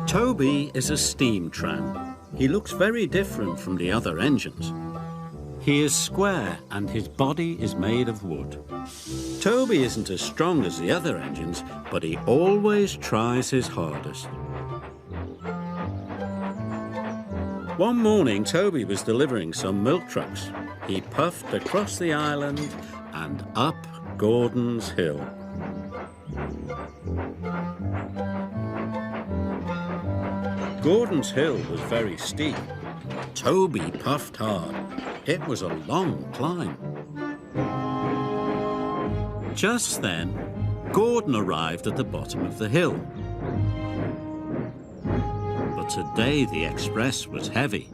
Toby is a steam tram. He looks very different from the other engines. He is square and his body is made of wood. Toby isn't as strong as the other engines, but he always tries his hardest. One morning, Toby was delivering some milk trucks. He puffed across the island and up Gordon's Hill. Gordon's Hill was very steep. Toby puffed hard. It was a long climb. Just then, Gordon arrived at the bottom of the hill. But today the express was heavy,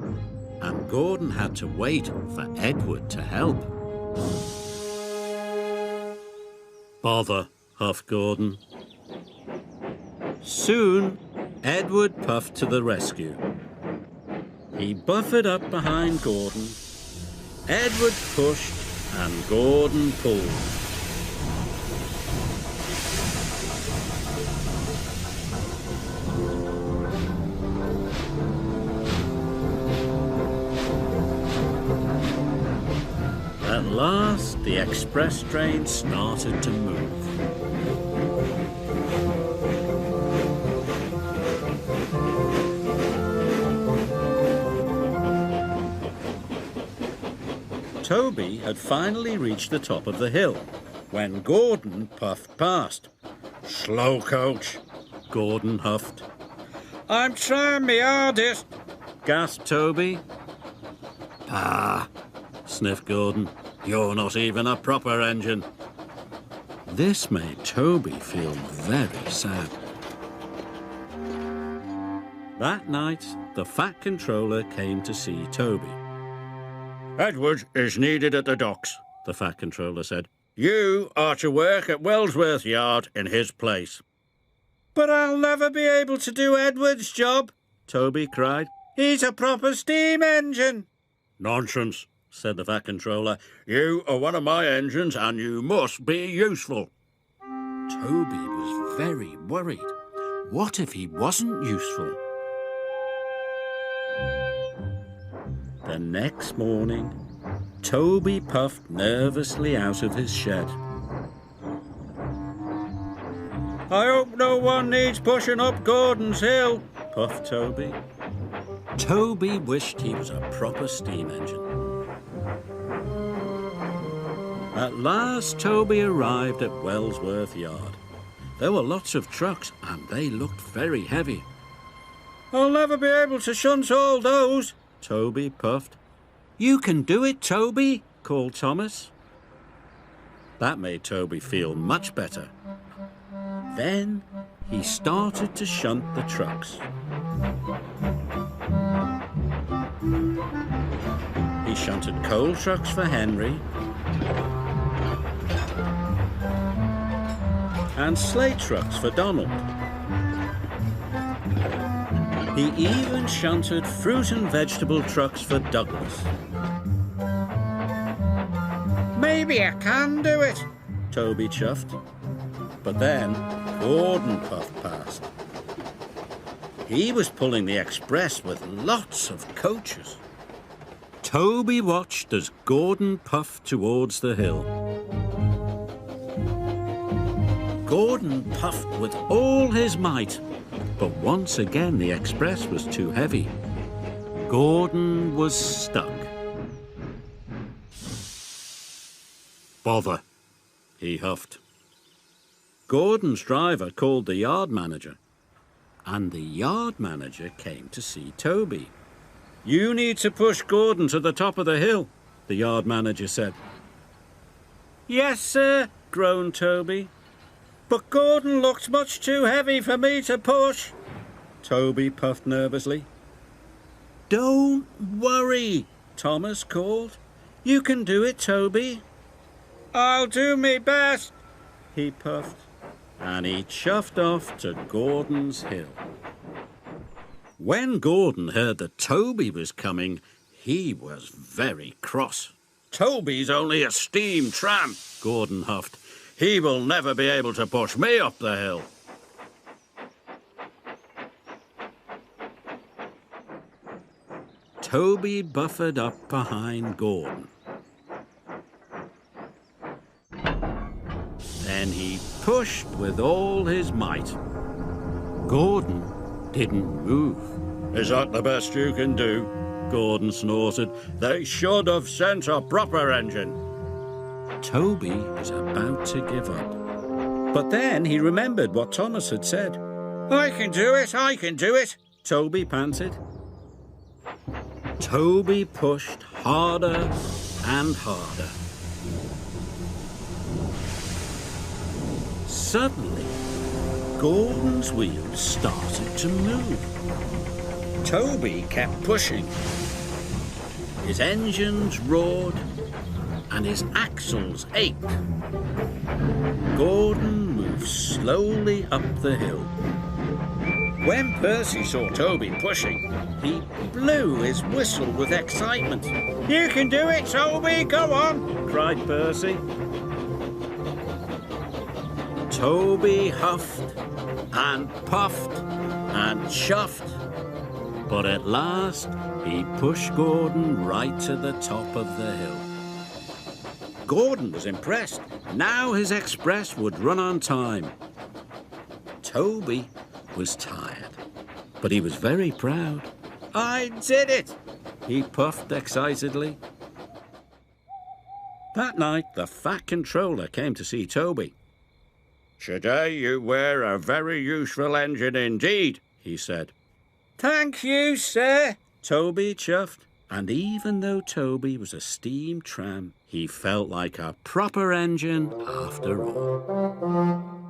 and Gordon had to wait for Edward to help. Bother, huffed Gordon. Soon, Edward puffed to the rescue. He buffered up behind Gordon. Edward pushed and Gordon pulled. At last, the express train started to move. Toby had finally reached the top of the hill when Gordon puffed past. "Slow, coach," Gordon huffed. "I'm trying my hardest," gasped Toby. "Ah," sniffed Gordon, "you're not even a proper engine." This made Toby feel very sad. That night, the Fat Controller came to see Toby. "Edward is needed at the docks," the Fat Controller said. "You are to work at Wellsworth Yard in his place." "But I'll never be able to do Edward's job," Toby cried. "He's a proper steam engine." "Nonsense," said the Fat Controller. "You are one of my engines and you must be useful." Toby was very worried. What if he wasn't useful? The next morning, Toby puffed nervously out of his shed. "I hope no one needs pushing up Gordon's Hill," puffed Toby. Toby wished he was a proper steam engine. At last, Toby arrived at Wellsworth Yard. There were lots of trucks and they looked very heavy. "I'll never be able to shunt all those," Toby puffed. "You can do it, Toby," called Thomas. That made Toby feel much better. Then he started to shunt the trucks. He shunted coal trucks for Henry and sleigh trucks for Donald. He even shunted fruit and vegetable trucks for Douglas. "Maybe I can do it," Toby chuffed. But then Gordon puffed past. He was pulling the express with lots of coaches. Toby watched as Gordon puffed towards the hill. Gordon puffed with all his might, but once again the express was too heavy. Gordon was stuck. "Bother," he huffed. Gordon's driver called the yard manager, and the yard manager came to see Toby. "You need to push Gordon to the top of the hill," the yard manager said. "Yes, sir," groaned Toby. "But Gordon looked much too heavy for me to push," Toby puffed nervously. "Don't worry," Thomas called. "You can do it, Toby." "I'll do me best," he puffed, and he chuffed off to Gordon's Hill. When Gordon heard that Toby was coming, he was very cross. "Toby's only a steam tram," Gordon huffed. "He will never be able to push me up the hill." Toby buffered up behind Gordon. Then he pushed with all his might. Gordon didn't move. "Is that the best you can do?" Gordon snorted. "They should have sent a proper engine." Toby was about to give up. But then he remembered what Thomas had said. I can do it, Toby panted. Toby pushed harder and harder. Suddenly, Gordon's wheels started to move. Toby kept pushing. His engines roared and his axles ached. Gordon moved slowly up the hill. When Percy saw Toby pushing, he blew his whistle with excitement. "You can do it, Toby! Go on!" cried Percy. Toby huffed and puffed and chuffed, but at last he pushed Gordon right to the top of the hill. Gordon was impressed. Now his express would run on time. Toby was tired, but he was very proud. "I did it!" he puffed excitedly. That night, the Fat Controller came to see Toby. "Today you wear a very useful engine indeed," he said. "Thank you, sir," Toby chuffed. And even though Toby was a steam tram, he felt like a proper engine after all.